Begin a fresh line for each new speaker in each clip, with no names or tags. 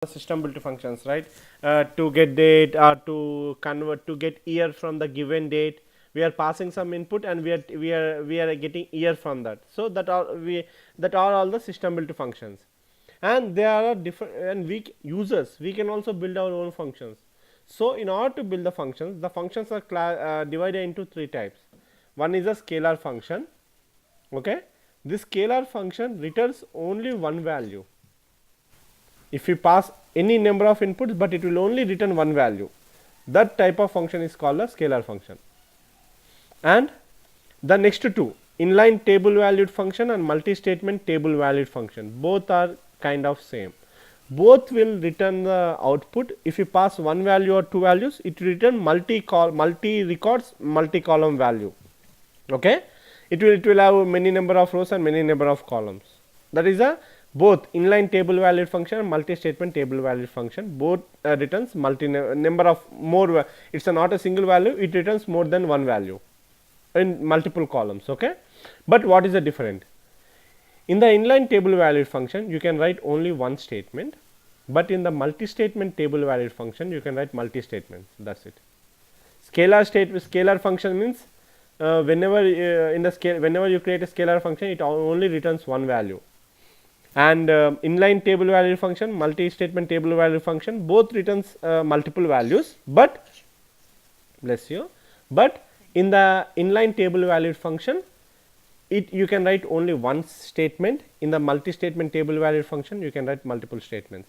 system built functions, right? To get date or to convert, to get year from the given date, we are passing some input and we are getting year from that. So that are all the system built functions, and there are different, and users we can also build our own functions. So in order to build the functions are divided into three types. One is a scalar function. Okay, this scalar function returns only one value. If we pass any number of inputs, but it will only return one value, that type of function is called a scalar function. And the next two, inline table valued function and multi statement table valued function, both are kind of same. Both will return the output. If you pass one value or two values, it will return multi records, multi column value. Okay, it will have many number of rows and many number of columns. That is a both inline table valued function and multi statement table valued function, both returns number of more. It's not a single value, it returns more than one value in multiple columns. Okay, but what is the difference? In the inline table valued function you can write only one statement, but in the multi statement table valued function you can write multi statements. That's it. Scalar function means whenever you create a scalar function, it only returns one value. And inline table value function, multi statement table value function, both returns multiple values, but bless you, but in the inline table valued function, you can write only one statement. In the multi statement table valued function you can write multiple statements.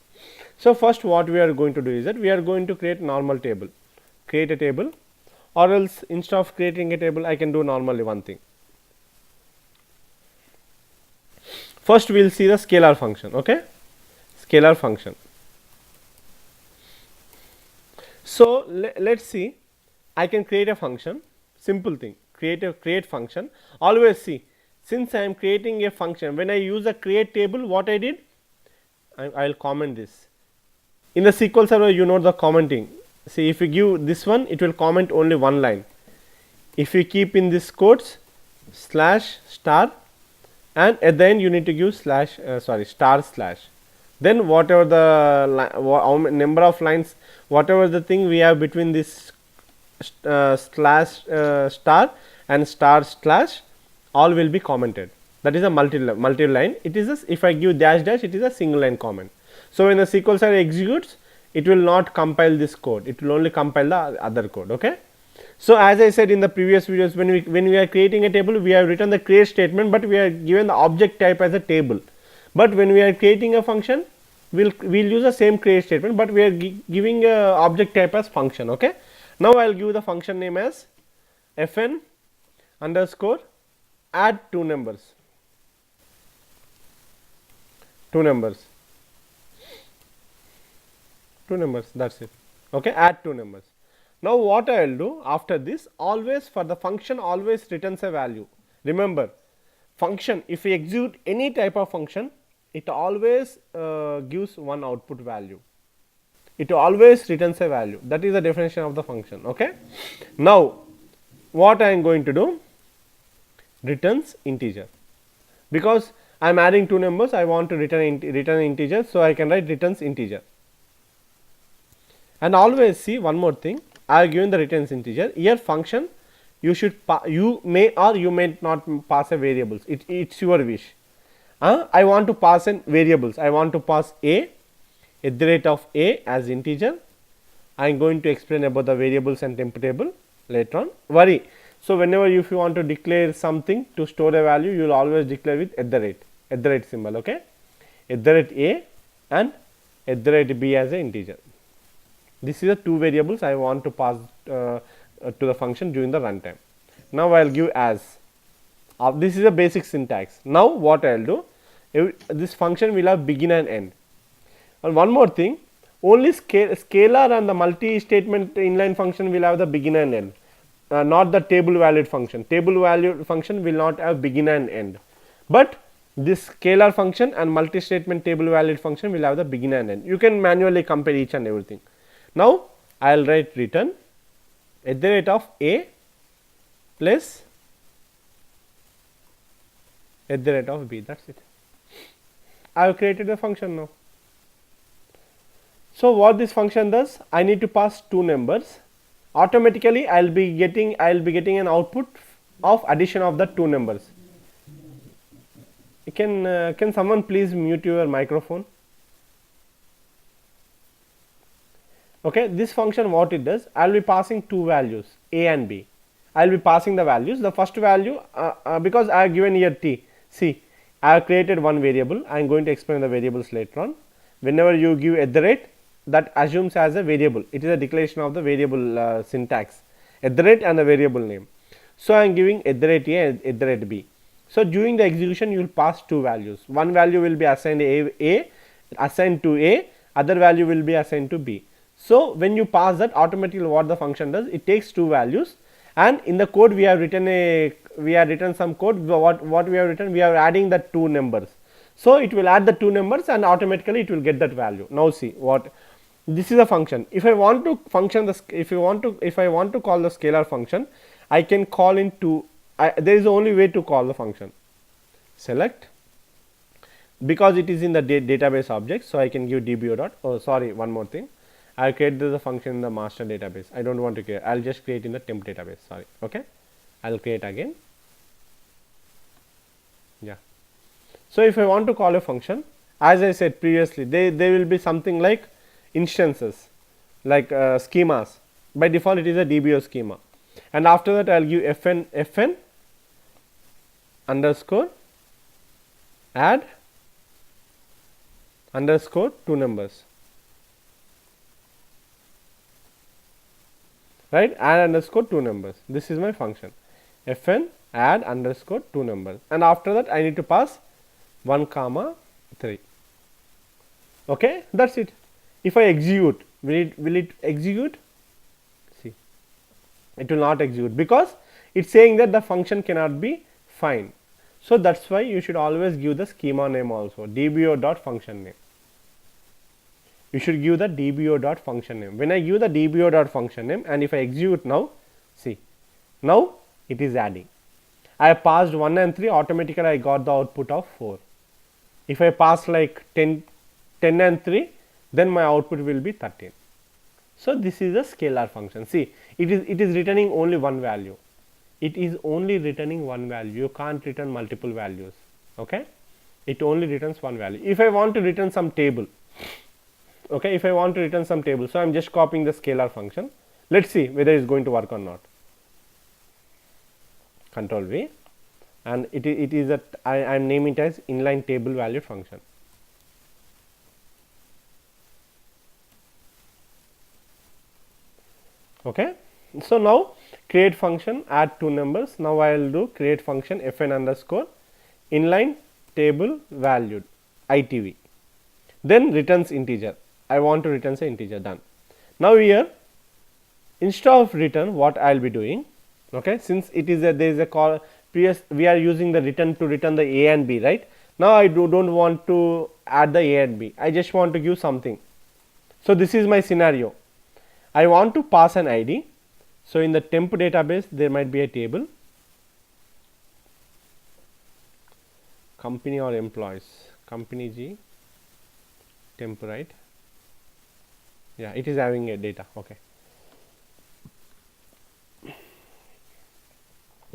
So first what we are going to do is that we are going to create normal table, create a table, or else instead of creating a table I can do normally one thing. First we will see the scalar function. Okay, scalar function. So let's see, I can create a function, simple thing, create function. Always see, since I am creating a function, when I use a create table, what I did, I will comment this. In the SQL Server you know the commenting. See, if you give this one, it will comment only one line. If you keep in this quotes slash star, and at the end you need to give slash star slash, then whatever the number of lines, whatever the thing we have between this slash star and star slash, all will be commented. That is a multi line. It is a, if I give dash dash, it is a single line comment. So when the SQL Server executes, it will not compile this code, it will only compile the other code. Okay, so as I said in the previous videos, when we are creating a table, we have written the create statement, but we are given the object type as a table. But when we are creating a function, we'll use the same create statement, but we are giving a object type as function. Okay, now I'll give the function name as fn underscore add two numbers, that's it. Okay, add two numbers. Now what I will do after this, always for the function always returns a value. Remember, function, if we execute any type of function, it always gives one output value, it always returns a value. That is the definition of the function. Okay, now what I am going to do, returns integer, because I am adding two numbers, I want to return integer, so I can write returns integer. And always see one more thing, I have given the returns integer. Here function, you should you may or you may not pass a variables, it's your wish. I want to pass in variables, I want to pass a at the rate of a as integer. I am going to explain about the variables and temp table later on. Worry. So whenever if you want to declare something to store a value, you will always declare with at the rate symbol. Okay, at the rate a and at the rate b as an integer. This is the two variables I want to pass to the function during the runtime. Now I will give as. This is a basic syntax. Now what I will do, this function will have begin and end. And one more thing, only scalar and the multi statement inline function will have the begin and end, not the table valued function. Table valued function will not have begin and end, but this scalar function and multi statement table valued function will have the begin and end. You can manually compare each and everything. Now I will write return at the rate of a plus at the rate of b. That's it. I have created a function now. So what this function does, I need to pass two numbers. Automatically I'll be getting an output of addition of the two numbers. Can someone please mute your microphone? Okay, this function what it does, I'll be passing two values a and b. I'll be passing the values. The first value, because I have given here t. See, I have created one variable. I am going to explain the variables later on. Whenever you give at the rate, that assumes as a variable. It is a declaration of the variable syntax, at the rate and the variable name. So I am giving at the rate a and at the rate b. So during the execution, you will pass two values. One value will be assigned assigned to a, other value will be assigned to b. So when you pass that, automatically what the function does, it takes two values, and in the code we have written some code. What we have written, we are adding the two numbers. So it will add the two numbers and automatically it will get that value. Now see what this is a function. If I want to function the if I want to call the scalar function, I can call in two. There is only way to call the function. Select, because it is in the database object, so I can give dbo dot. Oh, sorry, one more thing. I create the function in the master database. I don't want to create. I'll just create in the temp database. Sorry. Okay. I'll create again. Yeah. So if I want to call a function, as I said previously, they will be something like instances, like schemas. By default, it is a DBO schema, and after that, I'll give fn underscore add underscore two numbers. Right, add underscore two numbers. This is my function fn add underscore two numbers, and after that I need to pass 1, 3. Okay, that's it. If I execute, will it execute? See, it will not execute because it's saying that the function cannot be find. So that's why you should always give the schema name also, dbo dot function name. You should give the dbo dot function name. When I give the dbo dot function name, and if I execute now, see, now it is adding. I passed 1 and 3, automatically I got the output of 4. If I pass like 10 and 3, then my output will be 13. So this is a scalar function. See, it is returning only one value. It is only returning one value. You can't return multiple values. Okay, it only returns one value. If I want to return some table, okay, if I want to return some table, so I am just copying the scalar function. Let's see whether it is going to work or not. Control V, and it is a I am naming it as inline table value function. Okay, so now create function, add two numbers. Now I will do create function fn underscore inline table valued itv, then returns integer. I want to return say integer. Done. Now here, instead of return, what I will be doing, okay, since it is there is a call previous, we are using the return to return the a and b, right? Now I don't want to add the a and b. I just want to give something. So this is my scenario. I want to pass an ID. So in the temp database, there might be a table, company or employees, company G, temp, right? Yeah, it is having a data. Okay.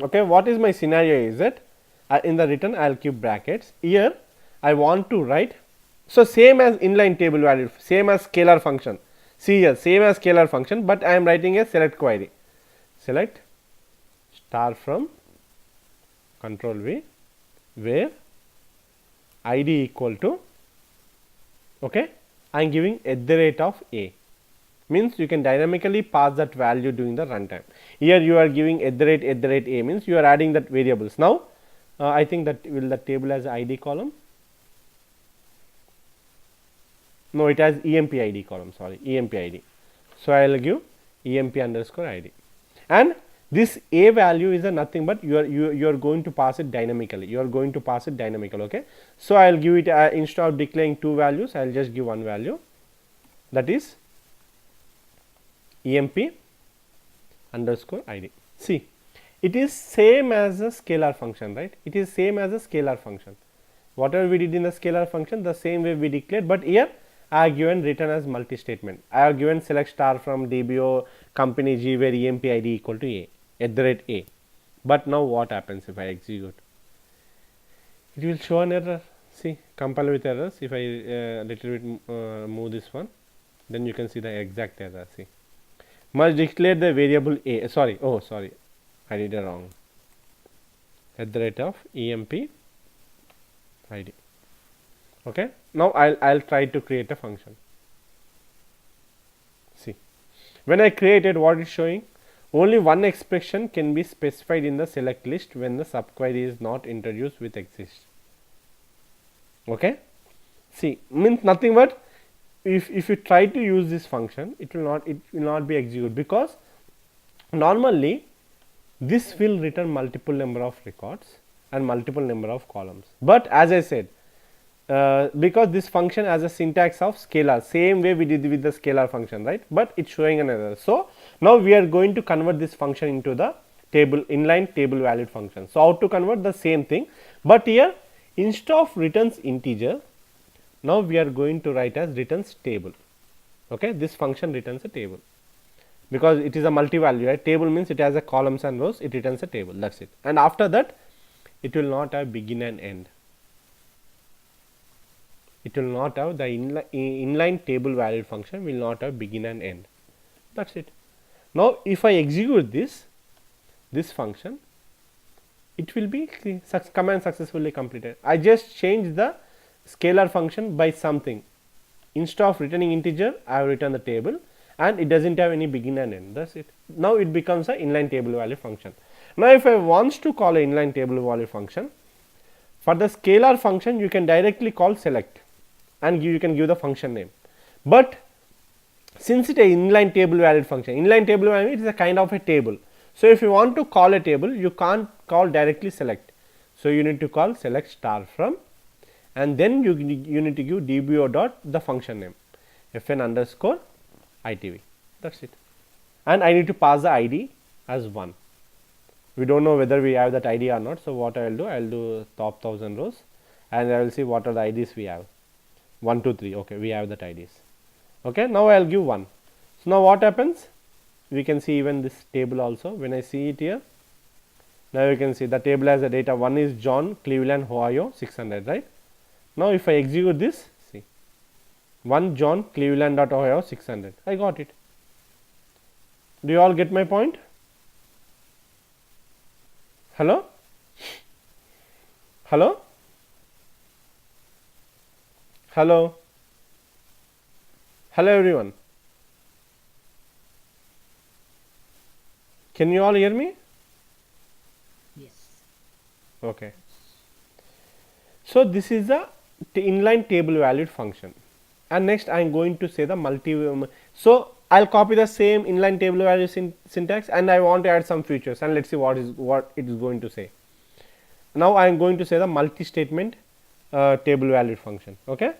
Okay, what is my scenario is that in the return I will keep brackets. Here I want to write, so same as inline table value, same as scalar function. See here, same as scalar function, but I am writing a select query. Select star from control V, where ID equal to, okay, I am giving at the rate of a, means you can dynamically pass that value during the runtime. Here you are giving at the rate a, means you are adding that variables. Now I think that will the table has ID column. No, it has emp ID column, sorry, emp ID. So I will give emp underscore ID, and this a value is a nothing but you are going to pass it dynamically. You are going to pass it dynamically. Okay, so I will give it instead of declaring two values, I will just give one value, that is emp underscore ID. See, it is same as a scalar function, right? It is same as a scalar function. Whatever we did in the scalar function, the same way we declared, but here I have given return as multi statement. I have given select star from DBO company G where EMP ID equal to A at the rate A. But now what happens if I execute? It will show an error. See, compile with errors. If I little bit move this one, then you can see the exact error. See, must declare the variable A. Sorry, oh sorry, I did it wrong. At the rate of EMP ID. Okay, now I'll try to create a function. See, when I created, what it's showing, only one expression can be specified in the select list when the subquery is not introduced with exist. Okay, see, means nothing but if you try to use this function, it will not be executed, because normally this will return multiple number of records and multiple number of columns. But as I said, because this function has a syntax of scalar, same way we did with the scalar function, right? But it's showing an error. So now we are going to convert this function into the table inline table valued function. So how to convert? The same thing, but here instead of returns integer, now we are going to write as returns table. Okay, this function returns a table because it is a multi value, right? Table means it has a columns and rows, it returns a table, that's it. And after that it will not have begin and end. It will not have the inline table valued function will not have begin and end. That's it. Now if I execute this function, it will be command successfully completed. I just changed the scalar function by something. Instead of returning integer, I have written the table, and it doesn't have any begin and end. That's it. Now it becomes an inline table value function. Now if I want to call an inline table value function, for the scalar function you can directly call select and you can give the function name. But since it is an inline table valued function, inline table value, it is a kind of a table. So if you want to call a table, you can't call directly select. So you need to call select star from, and then you need to give dbo dot the function name fn underscore itv. That's it. And I need to pass the id as 1. We don't know whether we have that id or not. So what I will do, I will do top 1000 rows, and I will see what are the ids we have. 1 2 3. Okay, we have that ids. Okay, now I will give 1. So now what happens? We can see even this table also. When I see it here, now you can see the table has the data. 1 is John, Cleveland, Ohio, 600, right? Now if I execute this, see, 1 John, Cleveland dot Ohio, 600. I got it. Do you all get my point? Hello? Hello? Hello? Hello everyone. Can you all hear me?
Yes.
Okay. So this is the inline table valued function, and next I am going to say the multi. So I'll copy the same inline table value syntax, and I want to add some features, and let's see what it is going to say. Now I am going to say the multi statement table valued function. Okay.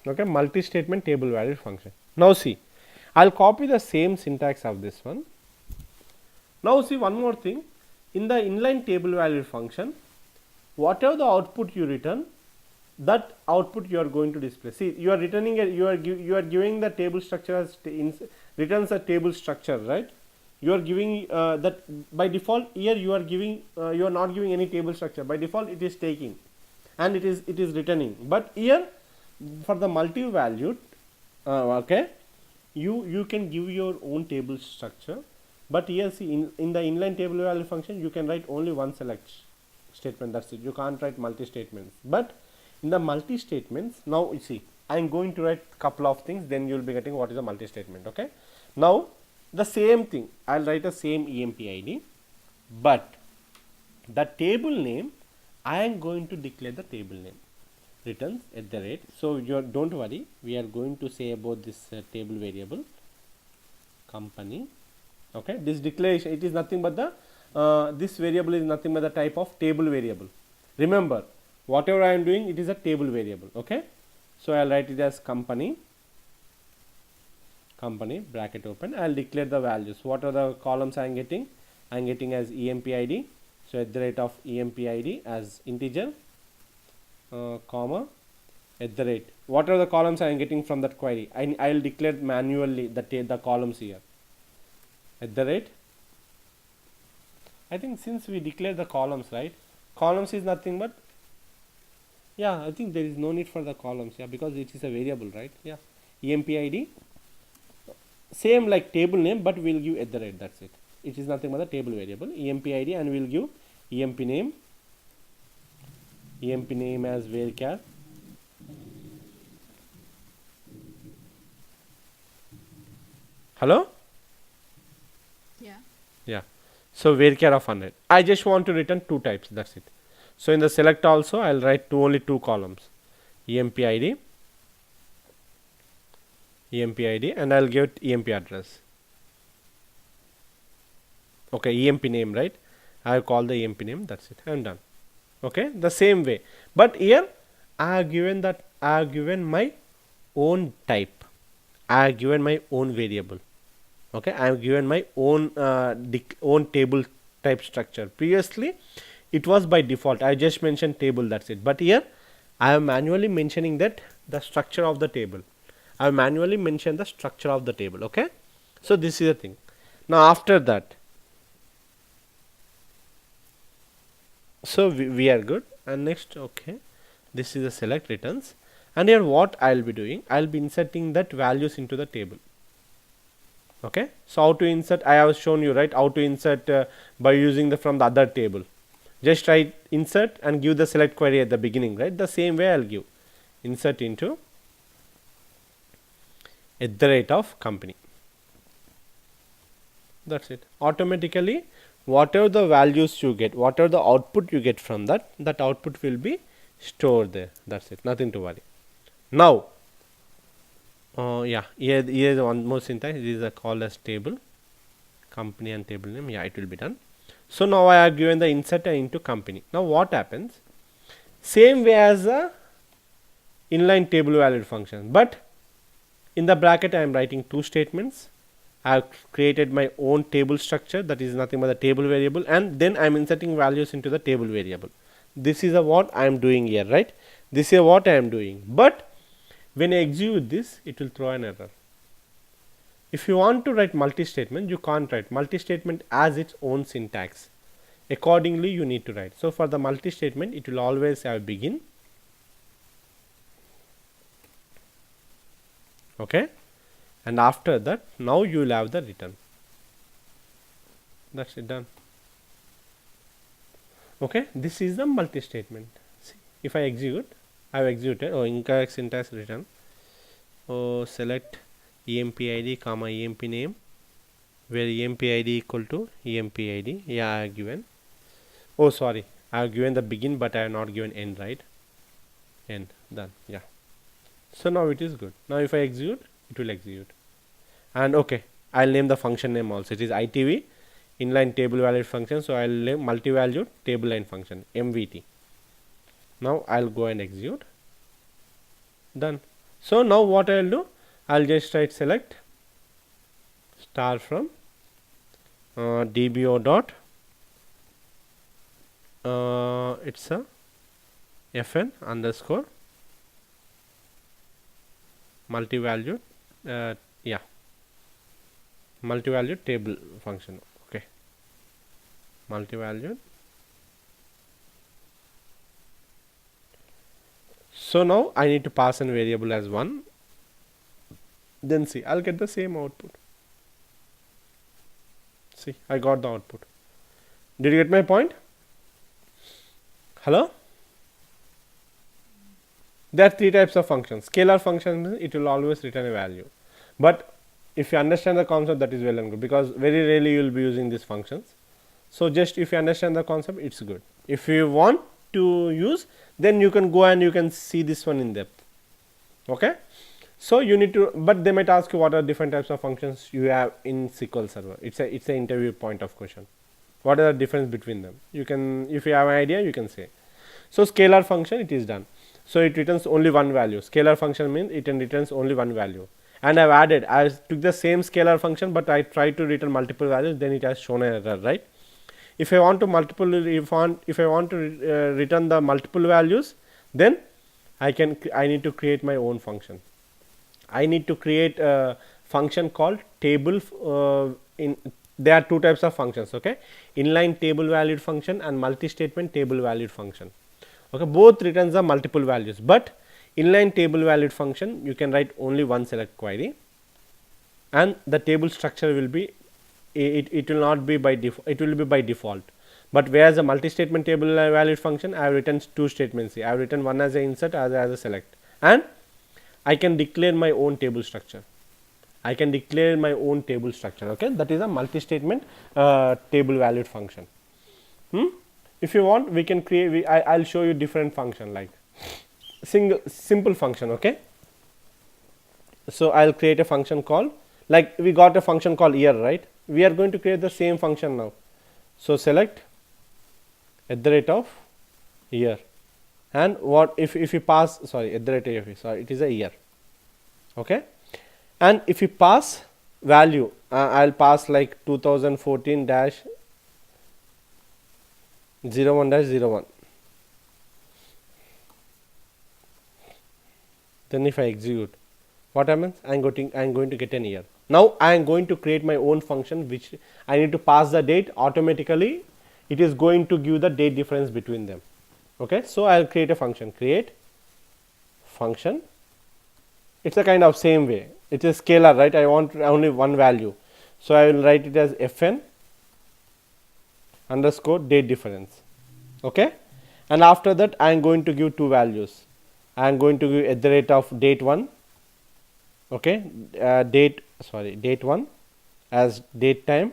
Okay, multi statement table valued function. Now see, I'll copy the same syntax of this one. Now see one more thing, in the inline table valued function, whatever the output you return, that output you are going to display. See, you are returning you are giving the table structure as returns a table structure, right? You are giving that by default. Here you are giving you are not giving any table structure. By default it is taking, and it is returning. But here for the multi valued, okay, you can give your own table structure. But here see, in the inline table value function you can write only one select statement, that's it. You can't write multi statements. But in the multi statements, now you see, I am going to write couple of things, then you will be getting what is a multi statement. Okay, now the same thing, I will write the same emp id, but the table name I am going to declare the table name returns at the rate. So you don't worry, we are going to say about this table variable company. Okay, this declaration, it is nothing but the this variable is nothing but the type of table variable. Remember, whatever I am doing, it is a table variable. Okay, so I'll write it as company company bracket open. I'll declare the values. What are the columns I'm getting? I'm getting as empid, so at the rate of empid as integer, comma, at the rate. What are the columns I am getting from that query? I will declare manually the columns here. At the rate. I think since we declare the columns, right? Columns is nothing but, yeah, I think there is no need for the columns, yeah, because it is a variable, right? Yeah, empid, same like table name, but we'll give at the rate. That's it. It is nothing but the table variable empid, and we'll give emp name as varchar. Hello?
Yeah.
Yeah. So varchar of 100. I just want to return two types. That's it. So in the select also, I'll write only two columns, empid, and I'll give it emp address. Okay, emp name, right? I'll call the emp name. That's it. I'm done. Okay, the same way. But here I have given my own type. I have given my own variable. Okay, I have given my own own table type structure. Previously it was by default, I just mentioned table, that's it. But here I am manually mentioning that the structure of the table. I have manually mentioned the structure of the table. Okay, so this is the thing. Now after that, so we are good. And next, okay, this is the select returns, and here what I'll be doing, I'll be inserting that values into the table. Okay, so how to insert, I have shown you, right, how to insert by using the from the other table. Just write insert and give the select query at the beginning, right? The same way I'll give insert into at the rate of company. That's it. Automatically whatever the values you get, whatever the output you get from that, that output will be stored there. That's it, nothing to worry. Now yeah, here is one more syntax. This is a call as table, company and table name. Yeah, it will be done. So now I have given the insert into company. Now what happens? Same way as a inline table valid function, but in the bracket I am writing two statements. I have created my own table structure, that is nothing but the table variable, and then I am inserting values into the table variable. This is what I am doing here, right? This is what I am doing. But when I execute this, it will throw an error. If you want to write multi-statement, you can't write multi-statement as its own syntax. Accordingly, you need to write. So for the multi-statement, it will always have begin. Okay, and after that, now you will have the return. That's it, done. Okay, this is the multi-statement. See, if I execute, I have executed. Oh, incorrect syntax return. Oh, select empid comma emp name, where empid equal to empid. Yeah, I have given. Oh, sorry, I have given the begin, but I have not given end, right? End, done. Yeah. So now it is good. Now if I execute, it will execute. And okay, I'll name the function name also. It is ITV, inline table valid function. So I'll name multi-valued table line function, MVT. Now I'll go and execute. Done. So now what I'll do, I'll just write select star from dbo dot it's a fn underscore multi-valued yeah, multi-valued table function. Okay, multi-valued. So now I need to pass a variable as 1. Then see, I'll get the same output. See, I got the output. Did you get my point? Hello? There are three types of functions. Scalar function, it will always return a value. But if you understand the concept, that is well and good, because very rarely you will be using these functions. So just if you understand the concept, it's good. If you want to use, then you can go and you can see this one in depth. Okay, so you need to, but they might ask you what are different types of functions you have in SQL Server. It's a interview point of question. What are the difference between them? You can, if you have an idea, you can say. So scalar function, it is done. So it returns only one value. Scalar function means it returns only one value. and I've added, I took the same scalar function, but I tried to return multiple values, then it has shown an error, right. If I want to return the multiple values, then I need to create my own function. I need to create a function called table. There are two types of functions, okay, inline table valued function and multi-statement table valued function. Okay, both returns the multiple values, but inline table valued function you can write only one select query, and the table structure will be it will not be by default, it will be by default. But whereas a multi-statement table valued function, I have written two statements here. I have written one as a insert, as a select, and I can declare my own table structure. I can declare my own table structure. Okay, that is a multi-statement table valued function. If you want, we can create. I'll show you different function like simple function. Okay, so I'll create a function called, like we got a function called year, right? We are going to create the same function now. So select at the rate of year, and what if you pass, sorry, at the rate of, sorry, it is a year. Okay, and if you pass value, I'll pass like 2014 dash 01 dash 01. Then if I execute, what happens? I'm going to get an year. Now I am going to create my own function, which I need to pass the date. Automatically it is going to give the date difference between them. Okay, so I'll create a function, create function. It's a kind of same way, it is scalar, right? I want only one value, so I will write it as fn underscore date difference. Okay, and after that I am going to give two values. I am going to give at the rate of date 1. Okay, date 1 as date time.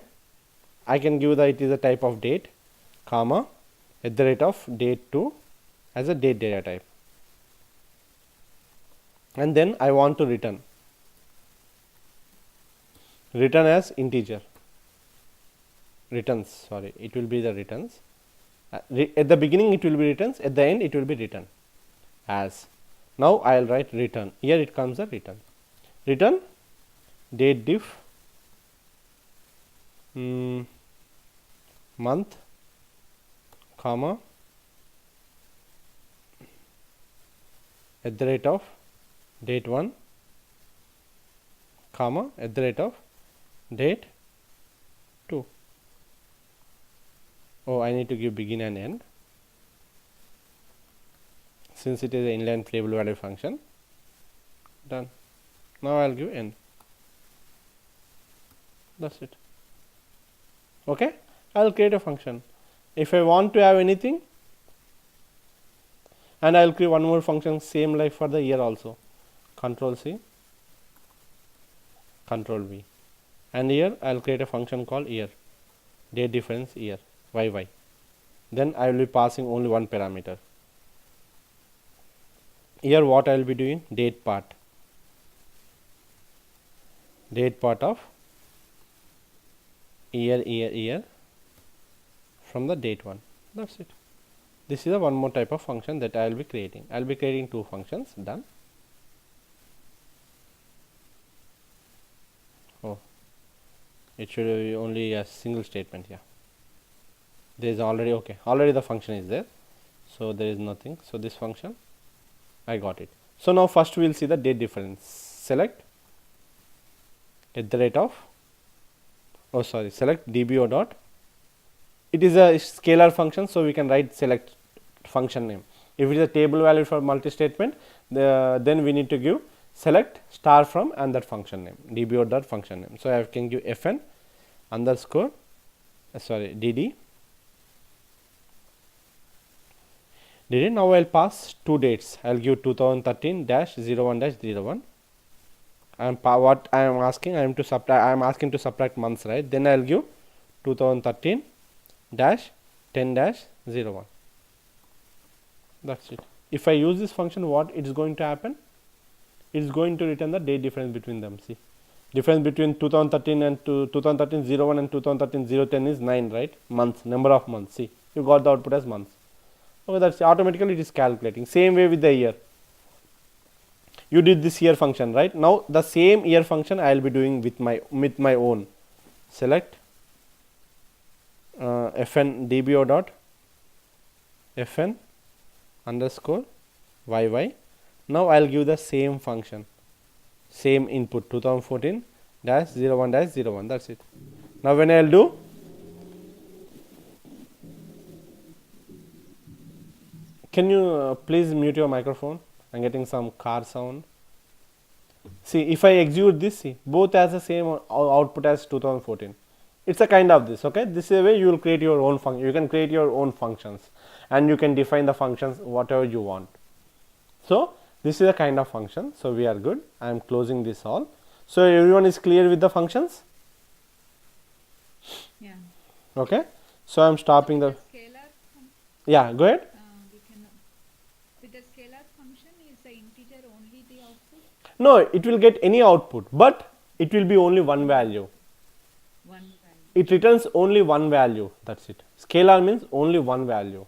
I can give that it is a type of date, comma, at the rate of date 2 as a date data type, and then I want to return as integer returns, sorry, it will be the returns. At the beginning it will be returns, at the end it will be return as. Now I will write return, here it comes a return date diff month, comma, at the rate of date 1, comma, at the rate of date 2. Oh, I need to give begin and end, since it is an inline table value function. Done. Now I'll give end. That's it. Okay, I'll create a function. If I want to have anything, and I'll create one more function, same like for the year also. Control C, Control V, and here I'll create a function called year, date difference year, YY. Then I will be passing only one parameter. Here what I will be doing, date part of year from the date 1. That's it. This is a one more type of function that I will be creating. I will be creating two functions. Done. Oh, it should be only a single statement. Yeah, there is already, okay, already the function is there, so there is nothing. So this function, I got it. So now first we will see the date difference. Select at the rate of, oh sorry, select dbo dot, it is a scalar function, so we can write select function name. If it is a table value for multi statement, then we need to give select star from and that function name, dbo dot function name. So I can give fn underscore dd. Now I will pass two dates. I will give 2013-01-01. And what I am asking, I am asking to subtract months, right? Then I will give 2013-10-01. That's it. If I use this function, what it is going to happen? It is going to return the date difference between them. See, difference between 2013 and 2013-01 and 2013-010 is 9, right? Months, number of months. See, you got the output as months. Okay, that's automatically it is calculating. Same way with the year. You did this here function, right? Now the same here function I will be doing with my own. Select fn dbo dot fn underscore yy. Now I will give the same function, same input 2014 dash 01 dash 01. That's it. Now when I will do, can you please mute your microphone? I'm getting some car sound. See, if I execute this, see, both has the same output as 2014. It's a kind of this, okay? This is a way you will create your own function. You can create your own functions and you can define the functions whatever you want. So this is a kind of function. So we are good. I am closing this all. So everyone is clear with the functions?
Yeah.
Okay. So I am stopping the,
Scalar
yeah, go ahead.
we can with the scalar function is the integer only the output?
No, it will get any output, but it will be only one value.
One value.
It returns only one value. That's it. Scalar means only one value.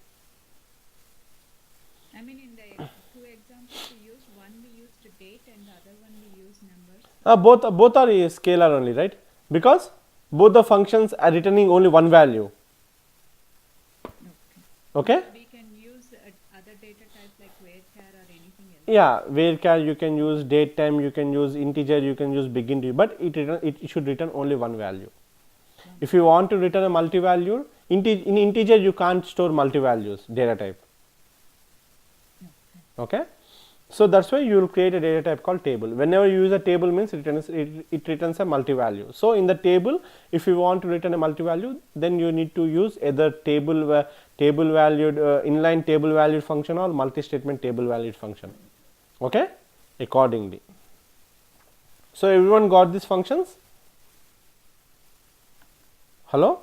I mean in the two examples we used, one we used date and the other one we used numbers.
Both are scalar only, right? Because both the functions are returning only one value.
Okay.
Okay?
We can use other data types like varchar or anything else.
Yeah, varchar you can use, date time you can use, integer you can use, big int, but it should return only one value. If you want to return a multi-value, in integer you can't store multi-values data type. Okay? So that's why you will create a data type called table. Whenever you use a table means it returns a multi-value. So in the table, if you want to return a multi-value, then you need to use either table valued inline table valued function or multi-statement table valued function. Okay? Accordingly. So everyone got these functions? Hello?